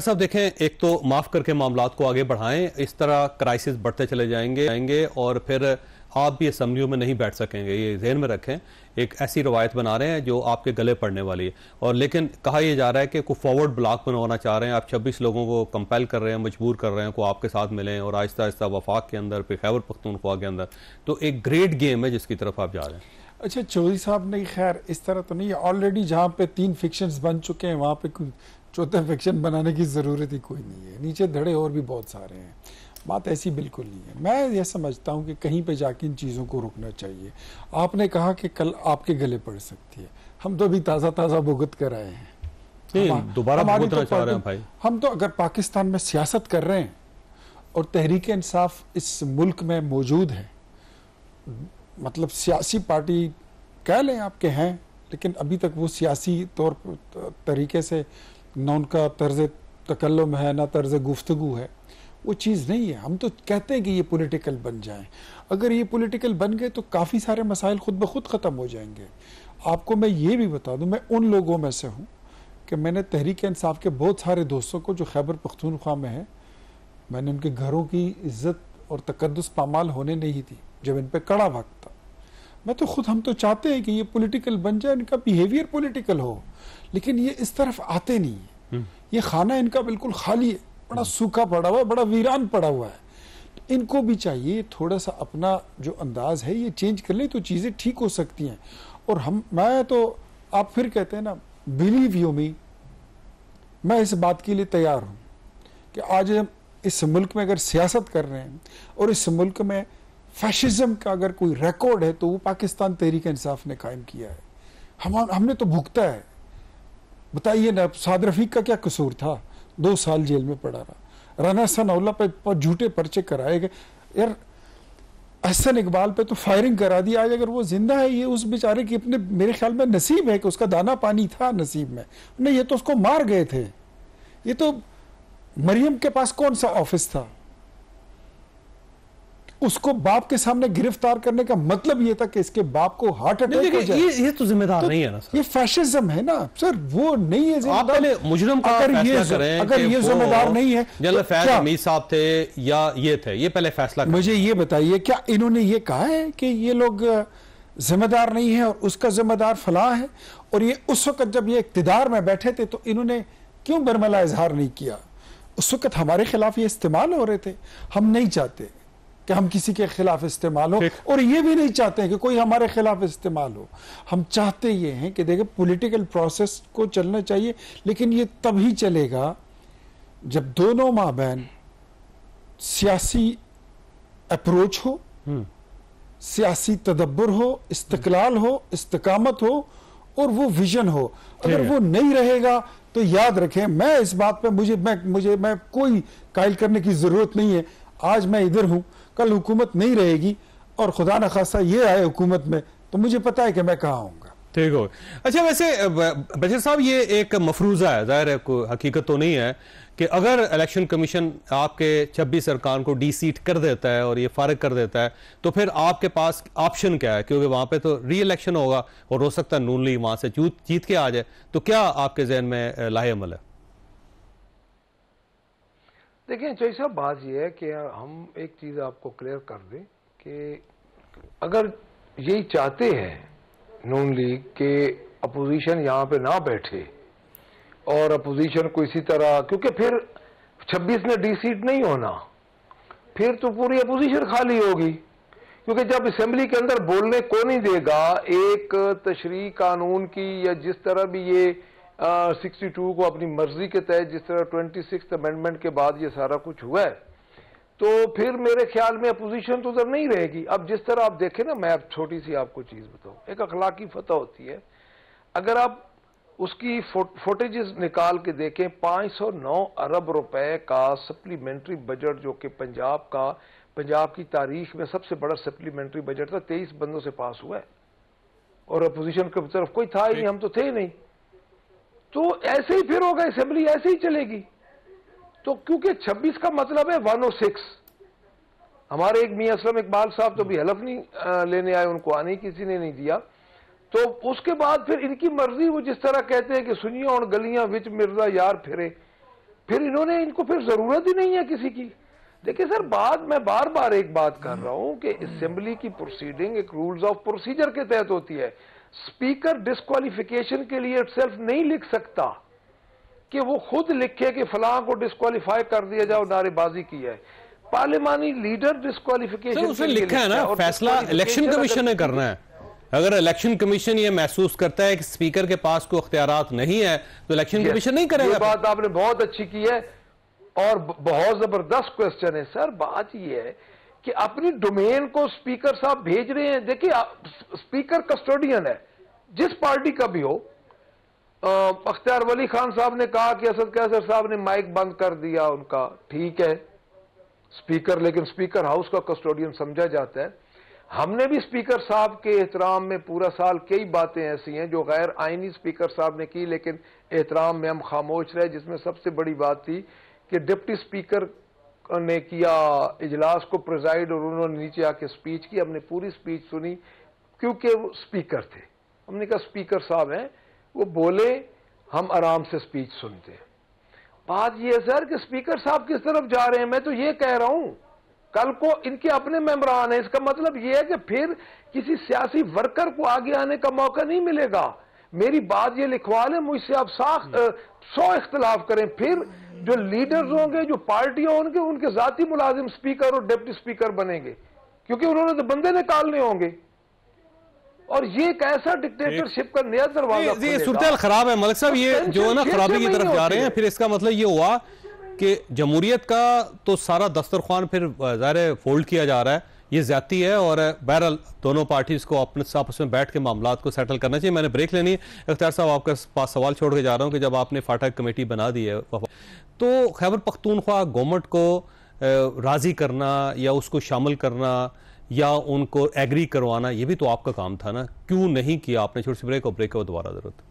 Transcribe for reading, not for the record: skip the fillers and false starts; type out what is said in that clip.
صاحب دیکھیں، ایک تو معاف کر کے معاملات کو آگے بڑھائیں، اس طرح کرائسس بڑھتے چلے جائیں گے اور پھر آپ بھی اسمبلیوں میں نہیں بیٹھ سکیں گے. یہ ذہن میں رکھیں. ایک ایسی روایت بنا رہے ہیں جو آپ کے گلے پڑنے والی ہے. اور لیکن کہا یہ جا رہا ہے کہ کوئی فارورڈ بلاک بنوانا چاہ رہے ہیں آپ. 26 لوگوں کو کمپیل کر رہے ہیں، مجبور کر رہے ہیں کو آپ کے ساتھ ملیں، اور آہستہ آہستہ وفاق کے اندر پھر خیبر پختونخوا کے اندر. تو ایک گریٹ گیم ہے جس کی طرف آپ جا رہے ہیں. اچھا چودھری صاحب، نہیں خیر اس طرح تو نہیں ہے. آلریڈی جہاں پہ 3 فکشنز بن چکے ہیں وہاں پہ کوئی چوتھا فکشن بنانے کی ضرورت ہی کوئی نہیں ہے. نیچے دھڑے اور بھی بہت سارے ہیں. بات ایسی بالکل نہیں ہے. میں یہ سمجھتا ہوں کہ کہیں پہ جا کے ان چیزوں کو رکنا چاہیے. آپ نے کہا کہ کل آپ کے گلے پڑ سکتی ہے. ہم تو ابھی تازہ بھگت کر آئے ہیں. دوبارہ بھگتنا چاہ رہے ہیں بھائی. ہم تو اگر پاکستان میں سیاست کر رہے ہیں اور تحریک انصاف اس ملک میں موجود ہے، مطلب سیاسی پارٹی کہہ لیں آپ کے ہیں، لیکن ابھی تک وہ سیاسی طور طریقے سے نہ ان کا طرز تکلم ہے، نہ طرز گفتگو ہے، وہ چیز نہیں ہے. ہم تو کہتے ہیں کہ یہ پولیٹیکل بن جائیں. اگر یہ پولیٹیکل بن گئے تو کافی سارے مسائل خود بخود ختم ہو جائیں گے. آپ کو میں یہ بھی بتا دوں، میں ان لوگوں میں سے ہوں کہ میں نے تحریک انصاف کے بہت سارے دوستوں کو جو خیبر پختونخوا میں ہیں، میں نے ان کے گھروں کی عزت اور تقدس پامال ہونے نہیں دی جب ان پہ کڑا وقت تھا. میں تو خود، ہم تو چاہتے ہیں کہ یہ پولیٹیکل بن جائے، ان کا بیہیویئر پولیٹیکل ہو، لیکن یہ اس طرف آتے نہیں ہیں. یہ خانہ ان کا بالکل خالی ہے، بڑا سوکھا پڑا ہوا ہے، بڑا ویران پڑا ہوا ہے. ان کو بھی چاہیے تھوڑا سا اپنا جو انداز ہے یہ چینج کر لیں تو چیزیں ٹھیک ہو سکتی ہیں. اور میں تو، آپ پھر کہتے ہیں نا بلیو یو می، میں اس بات کے لیے تیار ہوں کہ آج ہم اس ملک میں اگر سیاست کر رہے ہیں اور اس ملک میں فیشزم کا اگر کوئی ریکارڈ ہے تو وہ پاکستان تحریک انصاف نے قائم کیا ہے. ہم نے تو بھگتا ہے. بتائیے نا، سعد رفیق کا کیا قصور تھا؟ 2 سال جیل میں پڑا رہا. رانا ثناءاللہ پہ جھوٹے پرچے کرائے گئے. یار احسن اقبال پہ تو فائرنگ کرا دی. آج اگر وہ زندہ ہے، یہ اس بیچارے کی اپنے، میرے خیال میں نصیب ہے کہ اس کا دانا پانی تھا نصیب میں. نہیں، یہ تو اس کو مار گئے تھے. یہ تو مریم کے پاس کون سا آفس تھا؟ اس کو باپ کے سامنے گرفتار کرنے کا مطلب یہ تھا کہ اس کے باپ کو ہارٹ اٹیک ہو جائے. یہ تو ذمہ دار نہیں ہے نا سر. یہ فیشزم ہے نا سر، وہ نہیں ہے ذمہ دار. آپ پہلے مجرم کا فیصلہ کریں. اگر یہ ذمہ دار نہیں ہے، جنرل فیض حمید صاحب تھے یا یہ تھے، یہ پہلے فیصلہ کریں. مجھے یہ بتائیے، کیا انہوں نے یہ کہا ہے کہ یہ لوگ ذمہ دار نہیں ہیں اور اس کا ذمہ دار فلاں ہے؟ اور یہ اس وقت جب یہ اقتدار میں بیٹھے تھے تو انہوں نے کیوں برملا اظہار نہیں کیا؟ اس وقت ہمارے خلاف یہ استعمال ہو رہے تھے. ہم نہیں چاہتے کہ ہم کسی کے خلاف استعمال ہو، اور یہ بھی نہیں چاہتے ہیں کہ کوئی ہمارے خلاف استعمال ہو. ہم چاہتے یہ ہیں کہ دیکھیں پولیٹیکل پروسیس کو چلنا چاہیے، لیکن یہ تب ہی چلے گا جب دونوں مابین سیاسی اپروچ ہو، سیاسی تدبر ہو، استقلال ہو، استقامت ہو، اور وہ ویژن ہو. اگر وہ نہیں رہے گا تو یاد رکھیں، میں اس بات پہ میں کوئی قائل کرنے کی ضرورت نہیں ہے. آج میں ادھر ہوں، کل حکومت نہیں رہے گی اور خدا نخواستہ یہ آئے حکومت میں تو مجھے پتا ہے کہ میں کہاں ہوں گا. ٹھیک ہو. اچھا، ویسے بشیر صاحب یہ ایک مفروضہ ہے، ظاہر ہے کوئی حقیقت تو نہیں ہے، کہ اگر الیکشن کمیشن آپ کے 26 ارکان کو ڈی سیٹ کر دیتا ہے اور یہ فارغ کر دیتا ہے تو پھر آپ کے پاس آپشن کیا ہے؟ کیونکہ وہاں پہ تو ری الیکشن ہوگا اور ہو سکتا ہے نون لیگ وہاں سے جیت کے آ جائے. تو کیا آپ کے ذہن میں لاہ عمل ہے؟ دیکھیں چوہدری صاحب، بات یہ ہے کہ ہم ایک چیز آپ کو کلیئر کر دیں کہ اگر یہی چاہتے ہیں نون لیگ کہ اپوزیشن یہاں پہ نہ بیٹھے اور اپوزیشن کو اسی طرح، کیونکہ پھر 26 میں ڈی سیٹ نہیں ہونا، پھر تو پوری اپوزیشن خالی ہوگی. کیونکہ جب اسمبلی کے اندر بولنے کو نہیں دے گا ایک تشریح قانون کی، یا جس طرح بھی یہ 62 کو اپنی مرضی کے تحت جس طرح 26th امینڈمنٹ کے بعد یہ سارا کچھ ہوا ہے، تو پھر میرے خیال میں اپوزیشن تو ادھر نہیں رہے گی. اب جس طرح آپ دیکھیں نا، میں اب چھوٹی سی آپ کو چیز بتاؤں، ایک اخلاقی فتح ہوتی ہے. اگر آپ اس کی فوٹیجز نکال کے دیکھیں، 509 ارب روپے کا سپلیمنٹری بجٹ جو کہ پنجاب کی تاریخ میں سب سے بڑا سپلیمنٹری بجٹ تھا، 23 بندوں سے پاس ہوا ہے، اور اپوزیشن کی طرف کوئی تھا ہی نہیں، ہم تو تھے ہی نہیں. تو ایسے ہی پھر ہوگا، اسمبلی ایسے ہی چلے گی. تو کیونکہ 26 کا مطلب ہے 106. ہمارے ایک میاں اسلم اقبال صاحب تو بھی حلف نہیں لینے آئے، ان کو آنے کسی نے نہیں دیا. تو اس کے بعد پھر ان کی مرضی، وہ جس طرح کہتے ہیں کہ سنیاں اور گلیاں وچ مرزا یار پھرے. پھر ان کو پھر ضرورت ہی نہیں ہے کسی کی. دیکھیں سر، میں بار بار ایک بات کر رہا ہوں کہ اسمبلی کی پروسیڈنگ ایک رولز آف پروسیجر کے تحت ہوتی ہے. اسپیکر ڈسکوالیفیکیشن کے لیے اٹ سیلف نہیں لکھ سکتا کہ وہ خود لکھے کہ فلاں کو ڈسکوالیفائی کر دیا جائے اور نعرے بازی کی ہے. پارلیمانی لیڈر ڈسکوالیفیکیشن اسے لکھا ہے نا، فیصلہ الیکشن کمیشن نے کرنا ہے. اگر الیکشن کمیشن یہ محسوس کرتا ہے کہ اسپیکر کے پاس کوئی اختیارات نہیں ہے تو الیکشن کمیشن نہیں کرے گا. یہ بات آپ نے بہت اچھی کی ہے اور بہت زبردست کوسچن ہے سر. بات یہ ہے کہ اپنی ڈومین کو اسپیکر صاحب بھیج رہے ہیں. دیکھیں اسپیکر کسٹوڈین ہے جس پارٹی کا بھی ہو. اختیار ولی خان صاحب نے کہا کہ اسد قیصر صاحب نے مائک بند کر دیا ان کا، ٹھیک ہے اسپیکر، لیکن اسپیکر ہاؤس کا کسٹوڈین سمجھا جاتا ہے. ہم نے بھی اسپیکر صاحب کے احترام میں پورا سال کئی باتیں ایسی ہیں جو غیر آئینی اسپیکر صاحب نے کی، لیکن احترام میں ہم خاموش رہے. جس میں سب سے بڑی بات تھی کہ ڈپٹی اسپیکر نے کیا اجلاس کو پریزائیڈ اور انہوں نے نیچے آ کے سپیچ کی. ہم نے پوری سپیچ سنی کیونکہ وہ اسپیکر تھے. ہم نے کہا اسپیکر صاحب ہیں، وہ بولے، ہم آرام سے سپیچ سنتے ہیں. بات یہ ہے سر کہ اسپیکر صاحب کس طرف جا رہے ہیں. میں تو یہ کہہ رہا ہوں کل کو ان کے اپنے ممبران ہیں، اس کا مطلب یہ ہے کہ پھر کسی سیاسی ورکر کو آگے آنے کا موقع نہیں ملے گا. میری بات یہ لکھوا لیں، مجھ سے آپ 100 اختلاف کریں، پھر جو لیڈرز ہوں گے، جو پارٹیاں ہوں گے، ان کے ذاتی ملازم اسپیکر اور ڈپٹی اسپیکر بنیں گے کیونکہ انہوں نے تو بندے نکالنے ہوں گے. اور یہ ایک ایسا ڈکٹیٹرشپ کا نیا دروازہ یہ صورتحال خراب ہے ملک صاحب. یہ جو ہے نا خرابی کی طرف جا رہے ہیں. پھر اس کا مطلب یہ ہوا کہ جمہوریت کا تو سارا دسترخوان پھر ظاہر فولڈ کیا جا رہا ہے. یہ زیادتی ہے اور بہرحال دونوں پارٹیز کو اپنے آپس میں بیٹھ کے معاملات کو سیٹل کرنا چاہیے. میں نے بریک لینی ہے. اختیار صاحب آپ کے پاس سوال چھوڑ کے جا رہا ہوں کہ جب آپ نے فاٹا کمیٹی بنا دی ہے تو خیبر پختونخوا گورنمنٹ کو راضی کرنا یا اس کو شامل کرنا یا ان کو ایگری کروانا یہ بھی تو آپ کا کام تھا نا. کیوں نہیں کیا آپ نے؟ چھوٹی سی بریک اور بریک کے بعد دوبارہ ضرورت.